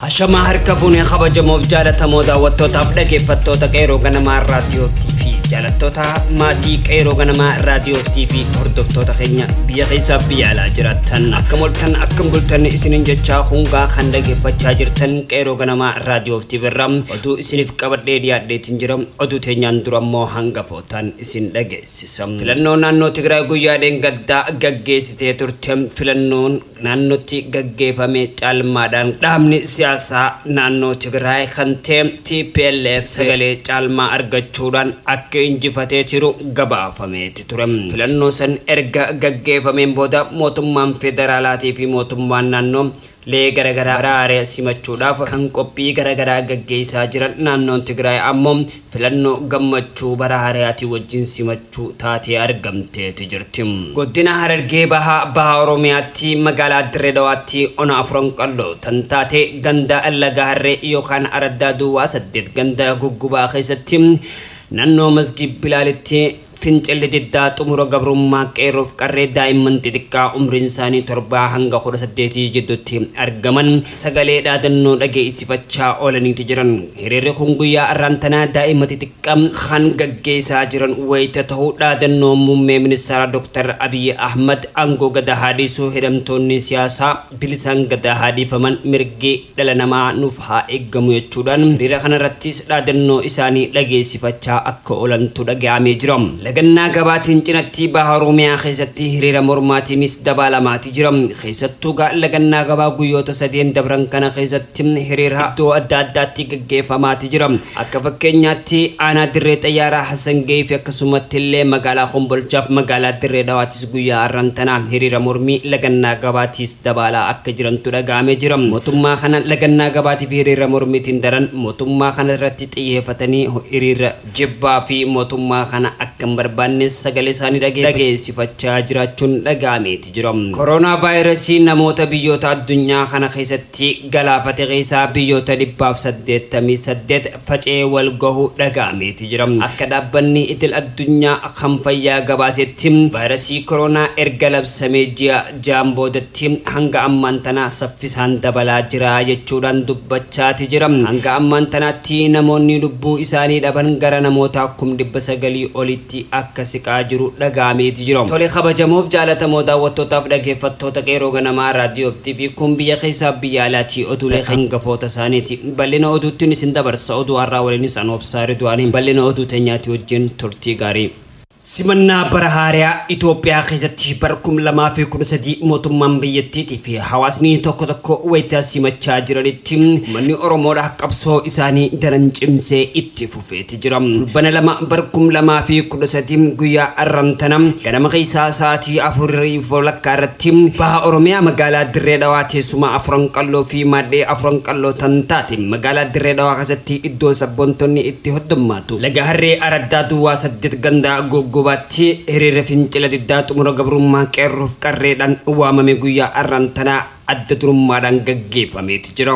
Hashama harkafuun kabajamoo fi jaalatamoo daawwattootaaf dhaggeeffattoota qeeroo ganamaa raadiyoo TV jaalattoota maatii qeeroo ganamaa raadiyoo TV hordoftoota keenya biyya keessaa biyya alaa jiraattan akkam bultan isinin jechaa hungaa kan dhaggeeffachaa jirtan qeeroo ganamaa raadiyoo TV irraa oduu isiniif qabadhee dhiyaadheetiin jira oduu teenyaan durammoo hangafootaan isin dhageessisa. Filannoo naannoo Tigraay guyyaadheen gaddaa gaggeessitee turte filannoon naannootti gaggeeffame caalmaadhaan dhaabni siyaasa naannoo Tigraay kan TPLF sagalee caalmaa argachuudhaan akka injifatee jiru gabaafameeti ture. Filannoo san erga gaggeeffameen booda mootummaan federaalaatii fi mootummaan naannoo lee garagaraa simachuudhaaf kan qophii garagaraa gaggeessaa jiran naannoon Tigraay ammoo filannoo gammachuu bara hariyaati wajjin simachuu taatee argamteeti jirti. Godina Harargee baha Oromiyaatti magaalaa Dirreedawaatti ona afran qalloo tan taate ganda Laga Harree yookaan Araddaa Duwwaa 8 ganda Guggubaa keessatti naannoo Masgib Bilaalitti fincilli diddaa xumura gabrummaa qeerroof qarree daa'imman xixiqqaa umriin isaanii 7 hanga 18 jidduutti argaman sagalee dhaadannoo dhageessifachaa oolaniiti jiran. Hiriirri kun guyyaa arraantanaa daa'imman xixiqqaa kan gaggeessaa jiran wayita ta'uu dhaadannoo muummee ministeera Dr. Abiy Ahmad aangoo gada haadhiisuu hidhamtoonni siyaasaa bilisaan gada haadhiifaman mirgi dhala namaa nuuf haa eeggamu jechuudhaan hiriira kanarrattis dhaadannoo isaanii dhageessifachaa akka oolantu dhaga'amee jira. Ganna gabaatiin cinatti baha Oromiyaa keessatti hiriira mormaatiinis dabalamaati jira. Keessattuu ganna gabaa guyyoota 3 dabran kana keessatti hiriira iddoo adda addaatti gaggeeffamaati jira. Akka fakkeenyaatti aanaa Dirree Xayyaaraa Hassan Geefi akkasumatti illee magaalaa Kombolchaaf magaalaa Dirree Dawaattis guyyaa arrantanaa hiriira mormii ganna gabaatis dabalaa akka jirantu dhaga'amee jira. Mootummaa kana ganna gabaatiif hiriira mormiitiin daran mootummaa kana irratti xiyyeeffatanii hiriira jibbaa fi mootummaa kana akka barbaanne sagalee isaanii dhageessifachaa jiraachuun dhaga'ameeti jira. Koronaa vaayirasii namoota biyyoota addunyaa kana keessatti galaafate keessaa biyyoota 188 facee wal gahuu dhaga'ameeti jira. Akka dhaabbanni idil addunyaa kan fayyaa gabaasetti vaayirasii koronaa erga labsamee ji'a boodatti hanga ammaan tana saffisaan dabalaa jira jechuudhaan dubbachaati jira. Hanga ammaan tanaatti namoonni lubbuu isaanii dhaban gara namoota 900 olitti akka siqaa jiru dhaga'ameeti jira. Tole kabajamoof jaalatamoo daawwattootaaf dhaggeeffattoota qeeroo ganamaa raadiyoo TV kun biyya keessaa biyya alaatti oduulee hangafoota isaaniiti. Bal'ina oduutti isin dabarsa oduu har'aa waliinis anoobsaa Ridwaanii bal'ina oduu teenyaatti wajjin turtii gaarii. Simannaa bara haaraa Itoophiyaa keessatti bara 2013 mootummaan biyyattiitii fi hawaasni tokko wayita simachaa jiranitti manni Oromoodhaa qabsoo isaanii daran cimsee itti fufeeti jira. Bana lama bara 2013 guyyaa arrantana ganama keessaa sa'aatii 4 irratti baha Oromiyaa magaalaa Dirree Dhawaa teessuma afran qalloo fi maadhee afran qalloo tan taate magaalaa Dirree Dhawaa keessatti iddoo sabboontonni itti hoddummaatu Laga Harree Araddaa Duwwaa 8 ganda Gubatti hiriira fincila diddaa xumura gabrummaa qeerroof qarreedhaan waamame guyyaa arrantanaa adda durummaadhaan gaggeeffameeti jira.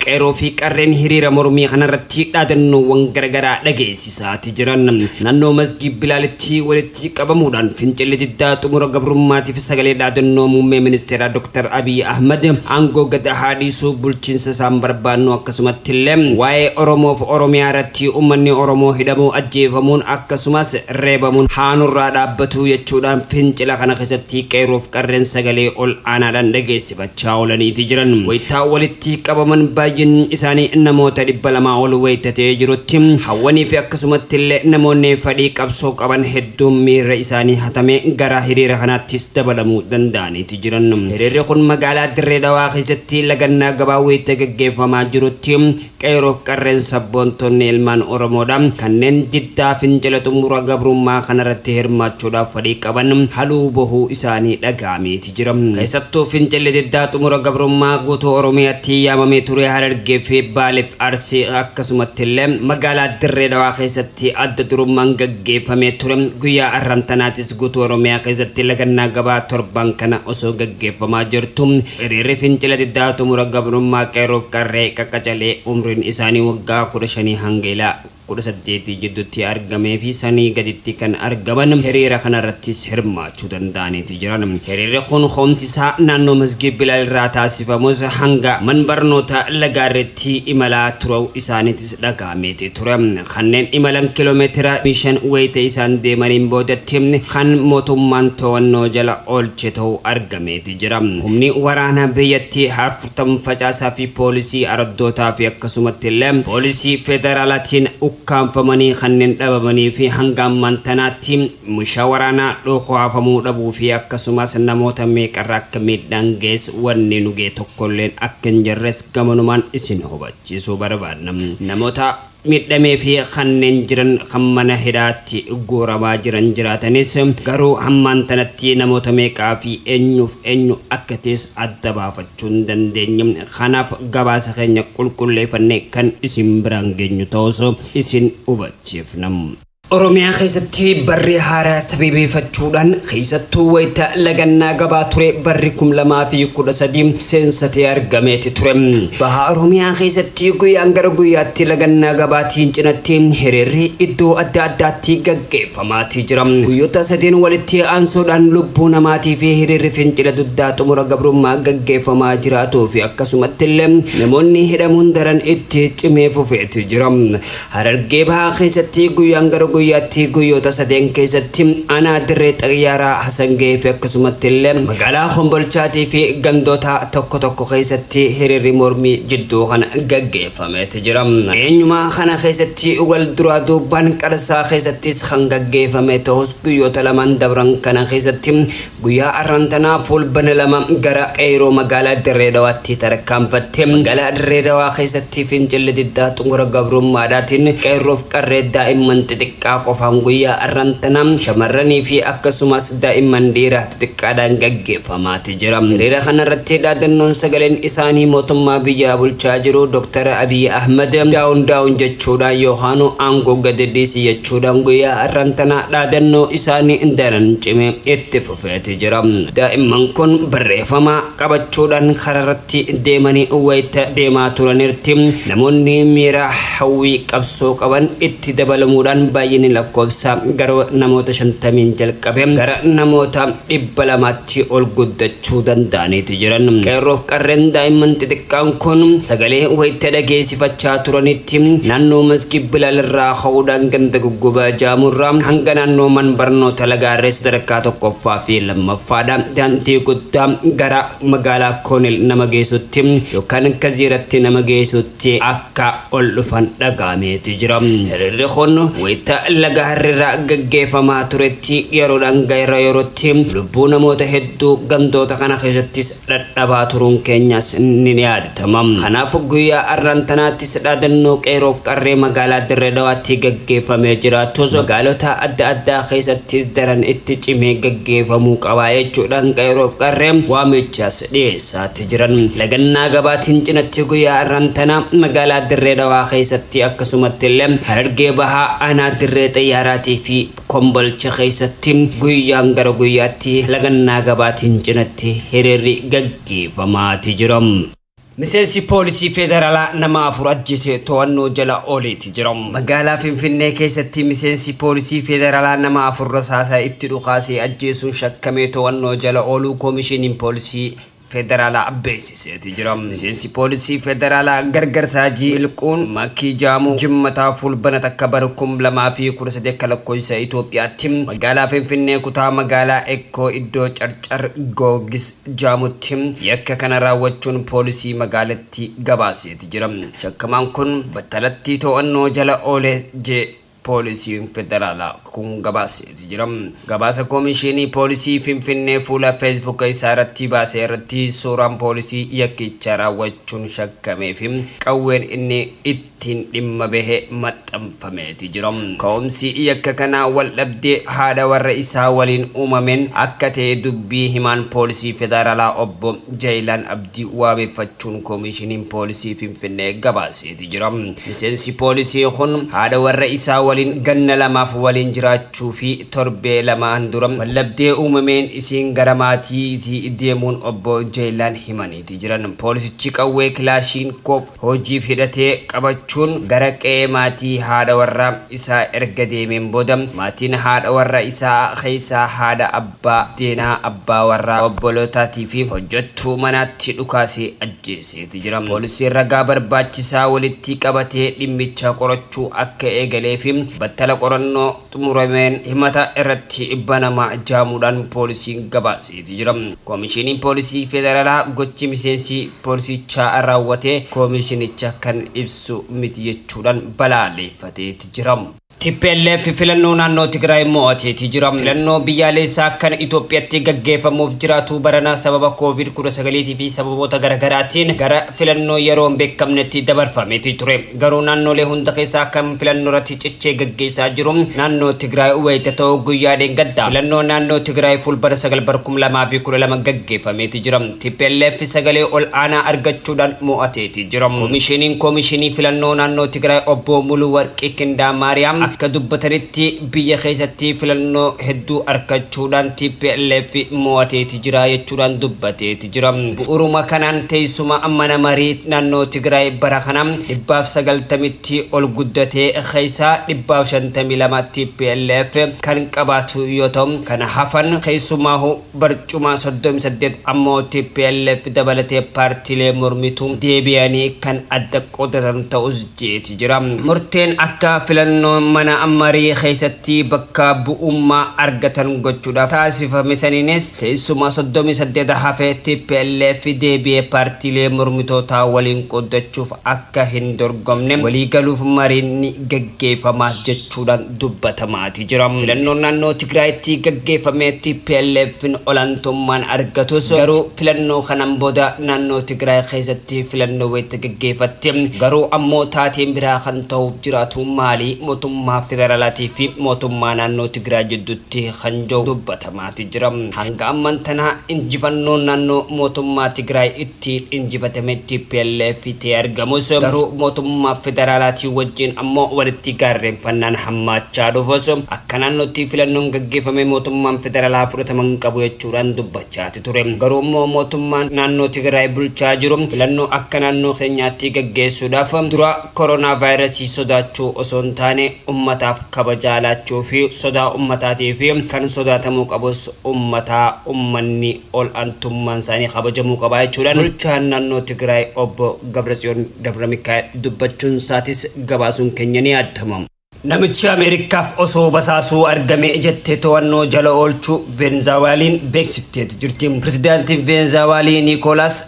Qeerroo fi qarreen hiriira mormii kanarratti dhaadannoowwan garagaraa dhageessisaati jiran. Naannoo Masgib Bilaalitti walitti qabamuudhaan fincilli diddaa xumura gabrummaatiif sagalee dhaadannoo muummee ministeera Dr. Abiy Ahmad aangoo gada haadhiisuu bulchiinsa isaan barbaannu akkasumatti illee waa'ee Oromoo fi Oromiyaa irratti uummanni Oromoo hidhamuu ajjeefamuun akkasumas reebamuun haanurraa dhaabbatu jechuudhaan fincila kana keessatti qeerroo fi qarreen sagalee ol aanaadhaan dhageessifachaa olaniiti jiran. Wayitaa walitti qabaman baay'een isaanii namoota 200 ol wayitatee jirutti hawwanii fi akkasumatti illee namoonni fedhii qabsoo qaban hedduun miira isaanii hatame gara hiriira kanaattis dabalamuu danda'aniiti jiran. Hiriirri kun magaalaa Dirree Dhawaa keessatti lagannaa gabaa wayita gaggeeffamaa jirutti qeerroo fi qarreen sabboontonni ilmaan Oromoodha kanneen diddaa fincila xumura gabrummaa kanarratti hirmaachuudhaaf fedhii qaban haluu bahuu isaanii dhaga'ameeti jira. Keessattuu fincilli diddaa xumura gabrummaa guutuu Oromiyaatti yaamamee ture Harargee fi Baaleef Arsii akkasumatti illee magaalaa Dirree Dhawaa keessatti adda durummaan gaggeeffamee ture. Guyyaa arrantanaatis guutuu Oromiyaa keessatti lagannaa gabaa torban kana osoo gaggeeffamaa jirtu hiriirri fincila diddaa xumura gabrummaa qeerroof qarree qaqqacalee umriin isaanii waggaa 15 hanga 18 jidduutti argamee fi sanii gaditti kan argaman hiriira kanarrattis hirmaachuu danda'aniiti jiran. Hiriirri kun hoomsisaa naannoo Masgii Bilaal irraa taasifamus hanga mana barnoota Lagaarreetti imalaa turuu isaaniitis dhagahameeti ture. Kanneen imalan kiiloomeetira 5 wayita isaan deemaniin boodatti kan mootummaan to'annoo jala oolche ta'uu argameeti jira. Humni waraanaa biyyattii 40 facaasaa fi poolisii araddootaa fi akkasumatti illee poolisii federaalaatiin ukkaanfamanii kanneen dhabamanii fi hanga ammaantanaatti meeshaa waraanaa dhoksaafamuu dhabuu fi akkasumas namoota meeqarraa akka miidhaan geessu wanni nugee tokkolleen akka hin jirres gamanumaan isin hubachiisuu barbaadna. Namoota miidhamee fi kanneen jiran kan mana hidhaatti guuramaa jiran jiraatanis garuu ammaantanatti namoota meeqaa fi eenyu akka ta'es adda baafachuu hin dandeenye. Kanaaf gabaasa keenya qulqulleeffannee kan isin biraan geenyu ta'us isin hubachiifna. Oromiyaa keessatti barri haaraa sababeeffachuudhaan keessattuu wayita lagannaa gabaa ture barri 2013 seensatee argameeti ture. Baha Oromiyaa keessatti guyyaan gara guyyaatti lagannaa gabaatiin cinatti hiriirri iddoo adda addaatti gaggeeffamaati jira. Guyyoota 3 walitti aansuudhaan lubbuu namaatii fi hiriirri fincila duddaa xumura gabrummaa gaggeeffamaa jiraatuu fi akkasumatti illee namoonni hidhamuun daran itti cimee fufeeti jira. Harargee Bahaa keessatti guyyaan gara guyyaatti guyyoota 3 keessatti ana dirree xayyaaraa Hasangee fi akkasumatti illee magaalaa Kombolchaatii fi gandoota tokko keessatti hiriirri mormii jidduu kana gaggeeffameeti jira. Eenyumaa kana keessatti wal duraa duubaan Qarsaa keessattis kan gaggeeffame ta'us guyyoota lamaan dabran kana keessatti guyyaa arrantanaa fulbana 2 gara Qeyroo magaalaa Dirree Dawaatti tarkaanfatte. Magaalaa Dirree Dawaa keessatti fincilli diddaa xumura gabrummaadhaatiin qeerroof qarree daa'imman xixiqqaa qofaan guyyaa arrantanaa shamarranii fi akkasumas daa'imman dhiiraa xixiqqaadhaan gaggeeffamaati jira. Hiriira kanarratti dhaadannoon sagaleen isaanii mootummaa biyya bulchaa jiru Dr. Abiy Ahmed daawun jechuudhaan yookaan aangoo gadi dhiisi jechuudhaan guyyaa arrantanaa dhaadannoo isaanii daran cimee itti fufeeti jira. Daa'imman kun barreeffama qabachuudhaan karaarratti deemanii wayita deemaa turanitti namoonni miira hawwii qabsoo qaban itti dabalamuudhaan baay'inni lakkoofsa gara namoota 50 jalqabe gara namoota 200tti ol guddachuu danda'aniiti jiran. Qeerroof qarreen daa'imman xixiqqaan kun sagalee wayita dhageessifachaa turanitti naannoo Masgii Bilaal irraa ka'uudhaan ganda Guggubaa Jaamurraa hanga naannoo mana barnoota Lagaarree sadarkaa 1ffaa fi 2ffaadhaan daandii guddaa gara magaalaa Koonil nama geessutti yookaan Kaziiratti nama geessutti akka ol dhufan dhagahameeti jira. Hiriirri kun wayita Lagaarreerraa gaggeeffamaa turetti yeroodhaan gara yerootti lubbuu namoota hedduu gandoota kana keessattis dadhabaa turuun keenyas ni yaadatama. Kanaaf guyyaa arrantanaattis dhaadannoo qeerroof qarree magaalaa Dirree Dawaatti gaggeeffamee jiraatus magaalota adda addaa keessattis daran itti cimee gaggeeffamuu qaba jechuudhaan qeerroof qarree waamichas dhiyeessaati jiran. Lagannaa gabaatiin cinatti guyyaa arrantanaa magaalaa Dirree Dawaa keessatti akkasumatti illee Harargee Bahaa ana dirree xayyaaraatii fi Kombolcha keessatti guyyaan gara guyyaatti lagannaa gabaatiin cinatti hiriirri gaggeeffamaati jira. Miseensi poolisii federaalaa nama 4 ajjeesee to'annoo jala ooleeti jira. Magaalaa Finfinnee keessatti miseensi poolisii federaalaa nama 4 rasaasa itti dhukaasee ajjeesuun shakkamee to'annoo jala ooluu koomishiniin poolisii federaalaa beeksiseeti jira. Miseensi poolisii federaalaa Gargarsaa Ilquun Makii Jaamuu Jimmataa fulbana takka bara 2013 lakkoofsa Itoophiyaatti magaalaa Finfinnee kutaa magaalaa Ekkoo iddoo Carcar Googis Jaamutti yakka kana raawwachuun poolisii magaalattii gabaaseeti jira. Shakkamaan kun battalatti to'annoo jala oolee Polisi federala kun gabaasee jira. Gabaasa komishinii polisii Finfinnee fuula Facebook isaarratti baasee irratti suuraan polisii yakkicha raawwachuun shakkamee fi qawween inni ittiin dhimma bahe maxxanfameeti jira. Ka'umsi yakka kana wal dhabdee haadha warra isaa waliin uumameen akka ta'e dubbii himaan polisii federaalaa obbo Jailan Abdii waabeeffachuun komishiniin polisii Finfinnee gabaaseeti jira. Miseensi polisii kun haadha warra isaa waliin ganna lamaaf waliin jiraachuu fi torbee lamaan dura wallabdee uumameen isiin gara maatii isii deemuun obbo Jeelaan himaniiti jiran. Poolisichi qawwee kilaashinkoof hojiif hidhatee qabachuun gara qe'ee maatii haadha warraa isaa erga deemeen booda maatiin haadha warraa isaa keessaa haadha abbaa deenaa abbaa warraa obbolootatii fi hojjettuu manaatti dhukaasee ajjeeseeti jira. Poolisiin ragaa barbaachisaa walitti qabatee dhimmicha qorachuu akka eegalee fi battala qorannoo xumurameen himata irratti banamaa jaamuudhaan poolisiin gabaaseeti jira. Koomishiniin poolisii federaalaa gochi miseensi poolisichaa raawwate koomishinicha kan ibsu miti jechuudhaan balaaleffateeti jira. TPLF filannoo naannoo Tigraay mo'ateeti jira. Filannoo biyyaalessaa kan Itoophiyaatti gaggeeffamuuf jiraatu baranaa sababa COVID-19 fi sababoota garaagaraatiin gara filannoo yeroo hin beekamnetti dabarfameeti ture. Garuu naannolee hunda keessaa kan filannoo irratti cichee gaggeessaa jiru naannoo Tigraay wayita ta'uu guyyaaleen gaddaa. Filannoo naannoo Tigraay fulbara 9/2012 gaggeeffameeti jira. TPLF sagalee ol aanaa argachuudhaan mo'ateeti jira. Koomishinii filannoo naannoo Tigraay obbo Muluu Warqii Kindaa Maariyaam akka dubbatanitti biyya keessatti filannoo hedduu argachuudhaan TPLF mo'ateeti jira jechuudhaan dubbateeti jira. Bu'uuruma kanaan teessuma mana marii naannoo Tigraay bara kana 190tti ol guddatee keessaa 152 TPLF kan qabaatu yoo ta'u kana hafan keessumaahu barcuma 38 ammoo TPLF dabalatee paartiilee mormituu deebi'anii kan adda qoodatan ta'us jeeti jira. Murteen akka filannoo mana marii keessatti bakka bu'ummaa argatan gochuudhaaf taasifame saniinis teessuma 38 hafee TPLF deebi'ee paartiilee mormitootaa waliin qoodachuuf akka hin dorgomne waliigaluuf mariin gaggeeffamaa jechuudhaan dubbatamaati jira. Filannoon naannoo Tigraayitti gaggeeffame TPLF olaantummaan argatus garuu filannoo kanaan booda naannoo Tigraay keessatti filannoo wayita gaggeeffatte garuu ammoo taateen biraa kan ta'uuf jiraatu maali mootummaa federaalaatii fi mootummaa naannoo Tigraay jidduutti kan jiru dubbatamaati jira. Hanga ammaan tana injifannoon naannoo mootummaa Tigraay ittiin injifatame TPLF ta'ee argamus garuu mootummaa federaalaatii wajjin ammoo walitti gaarreeffannaan hammaachaa dhufus akka naannootti filannoon gaggeeffame mootummaan federaalaa fudhatama qabu jechuudhaan dubbachaati ture. Garuu immoo mootummaan naannoo Tigraay bulchaa jiru filannoo akka naannoo keenyaatti gaggeessuudhaaf dura koronaa vaayirasii sodaachuu osoo hin taane ummataaf kabajaa laachuu fi sodaa ummataatii fi kan sodaatamuu qabus ummanni ol aantummaan isaanii kabajamuu qaba jechuudhaan bulchaan naannoo Tigraay obbo Gabrasiyoon Dabramikaa'el dubbachuun isaatis gabaasuun keenya ni yaadatamu. Namichi Ameerikaaf osoo basaasuu argame jettee to'annoo jala oolchuu Venezuelaan beeksifteeti jirti. Pirezidaantiin Venezuelaa Nicolas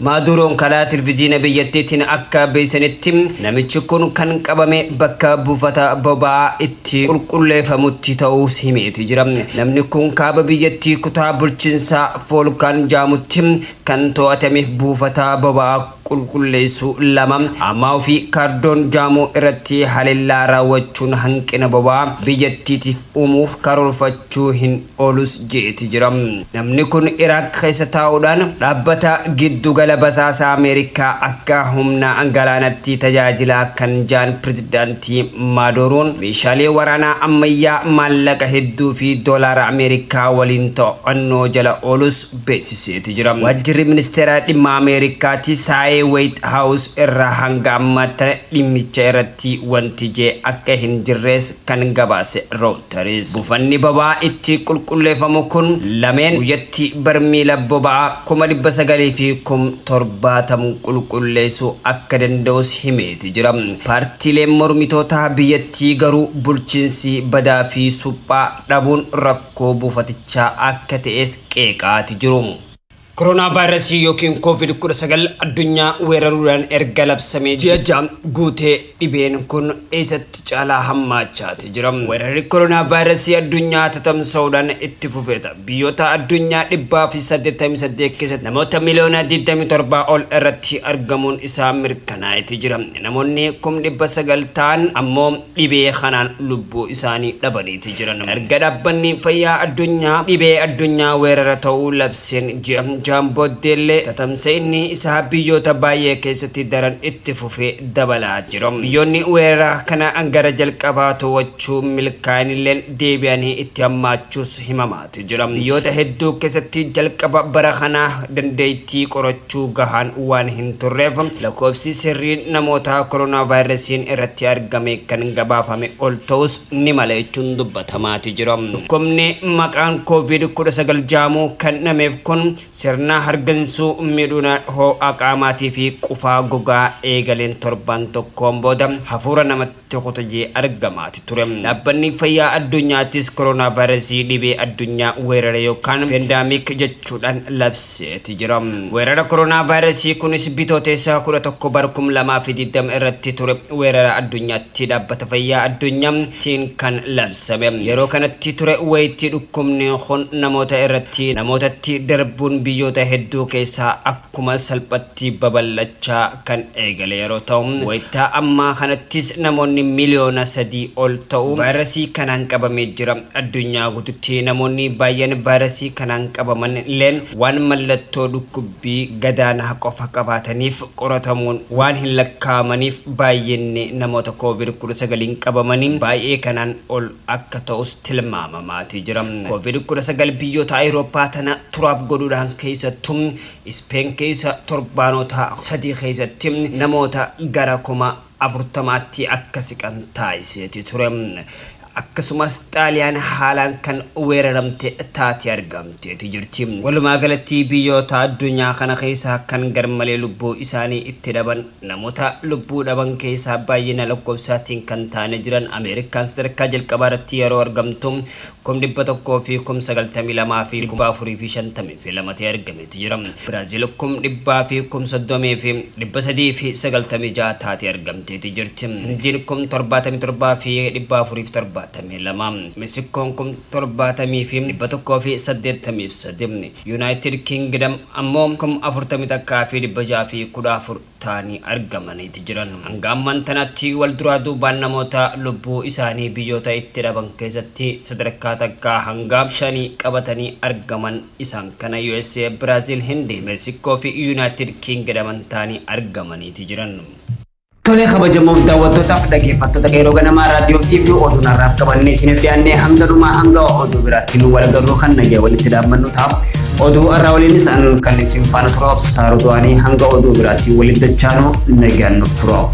Maduroon karaa televezyiina biyyattiitiin akka beeksanitti namichi kun kan qabame bakka buufata boba'aa itti qulqulleeffamutti ta'uus himeeti jira. Namni kun kaaba biyyattii kutaa bulchiinsaa Foolkaan jaamutti kan to'atameef buufata boba'aa qulqulleessu lama ammaa fi kaardoon jaamuu irratti haleellaa raawwachuun hanqina boba'aa biyyattiitiif uumuuf karoorfachuu hin oolus jeeti jira. Namni kun Iraaq keessa taa'uudhaan dhaabbata giddugala basaasaa Ameerikaa akka humna galaanaatti tajaajilaa kan jiran pirezidaantii Maduroon meeshaalee waraanaa ammayyaa maallaqa hedduu fi doolaara Ameerikaa waliin to'annoo jala oolus beeksiseeti jira. Waajjirri ministeera dhimma Ameerikaatti saayee White House irra hanga ammaatti dhimmicha irratti wanti jee akka hin jirres kan gabaase Reuters. Buufanni boba'aa itti qulqulleeffamu kun lameen guyyatti barmiila boba'aa 900 fi 70 qulqulleessuu akka danda'us himeeti jira. Paartiileen mormitootaa biyyattii garuu bulchiinsi badaa fi suphaa dhabuun rakkoo buufatichaa akka ta'es qeeqaati jiru. Coronavirus yookiin COVID-19 addunyaa weeraruudhaan erga labsamee ji'a guutee dhibeen kun eessatti caalaa hammaachaati jira. Weerarri coronavirus addunyaa tatamsa'uudhaan itti fufeeta. Biyyoota addunyaa 188 keessatti namoota miliyoona 27 ol irratti argamuun isaa mirkanaa'eeti jira. Namoonni 900,000 ta'an ammoo dhibee kanaan lubbuu isaanii dhabaniiti jiran. Erga dhaabbanni fayyaa addunyaa dhibee addunyaa weerara ta'uu labseen ji'a Funchaan booddeellee tatamsa'inni isaa biyyoota baay'ee keessatti daran itti fufee dabalaa jira. Biyyoonni weerara kana gara jalqabaa to'achuu milkaa'inillee deebi'anii itti hammaachuus himamaatu jira. Biyyoota hedduu keessatti jalqaba bara kanaa dandeettii qorachuu gahaan waan hin turreef lakkoofsi sirriin namoota koronaa vaayirasiin irratti argame kan gabaafame ol ta'us ni mala jechuun dubbatamaati jira. Dhukkubni maqaan COVID-19 jedhamu kan nameef kun sirna hargansuu miidhuna ho'a qaamaatii fi qufaa gogaa eegaleen torban tokkoon booda hafuura namatti qotojee argamaati ture. Dhaabbanni fayyaa addunyaattis koronaa vaayirasii dhibee addunyaa weerara yookaan pendaamik jechuudhaan labseeti jira. Weerara koronaa vaayirasii kunis bitootessa 11 bara 2020 irratti ture weerara addunyaatti dhaabbata fayyaa addunyaatiin kan labsame. Yeroo kanatti ture wayitii dhukkubni kun namootatti darbuun biyyoota hedduu keessaa akkuma salphatti babal'achaa kan eegale yeroo ta'u wayitaa ammaa kanattis namoonni miliyoona 3 ol ta'u vaayirasii kanaan qabamee jira. Addunyaa guutuutti namoonni baay'een vaayirasii kanaan qabaman illeen waan mallattoo dhukkubbii gadaanaa qofa qabaataniif qoratamuun waan hin lakkaa'amaniif baay'inni namoota COVID-19 qabamanii baay'ee kanaan ol akka ta'us tilmaamamaati jira. COVID-19 biyyoota Awurooppaa tana turaaf godhuudhaan keessattuu Ispeen keessa torbaanota 3 keessatti namoota gara 40,000tti akka siqan taasiseeti ture. Akkasumas Xaaliyaan haalaan kan weeraramte taatee argamteeti jirti. Walumaa galatti biyyoota addunyaa kana keessaa kan garmalee lubbuu isaanii itti dhaban namoota lubbuu dhaban keessaa baay'ina lakkoofsaatiin kan taane jiran Ameerikaan sadarkaa jalqabaa irratti yeroo argamtu 1,100 fi 92 fi 452 ta'ee argameeti jira. Biraazil 1,100 fi 30 fi 396 taatee argamteeti jirti. Hindiin 77 fi 407 Mexicoon 70 fi 183 United Kingdom ammoo 41 fi 614 ta'anii argamaniiti jiran. Hanga ammaan tanatti wal duraa duubaan namoota lubbuu isaanii biyyoota itti dhaban keessatti sadarkaa takkaa hanga 5 qabatanii argaman isaan kana USA, Brazil, Hindi, Mexico fi United Kingdom ta'anii argamaniiti jiran. Tole kabajamoo daawwattootaaf dhaggeeffattoota qeeroo ganamaa raadiyoo TV oduun har'aaf qabannee isiniif dhiyaannee hanga dhumaa hanga oduu biraatti nu wal agarruu kan nagee walitti dhaabbannu ta'a. Oduu har'aa waliinis kan isin faana turaaf saaru du'anii hanga oduu biraatti walitti dachaanuu nagaan nuuf turaa.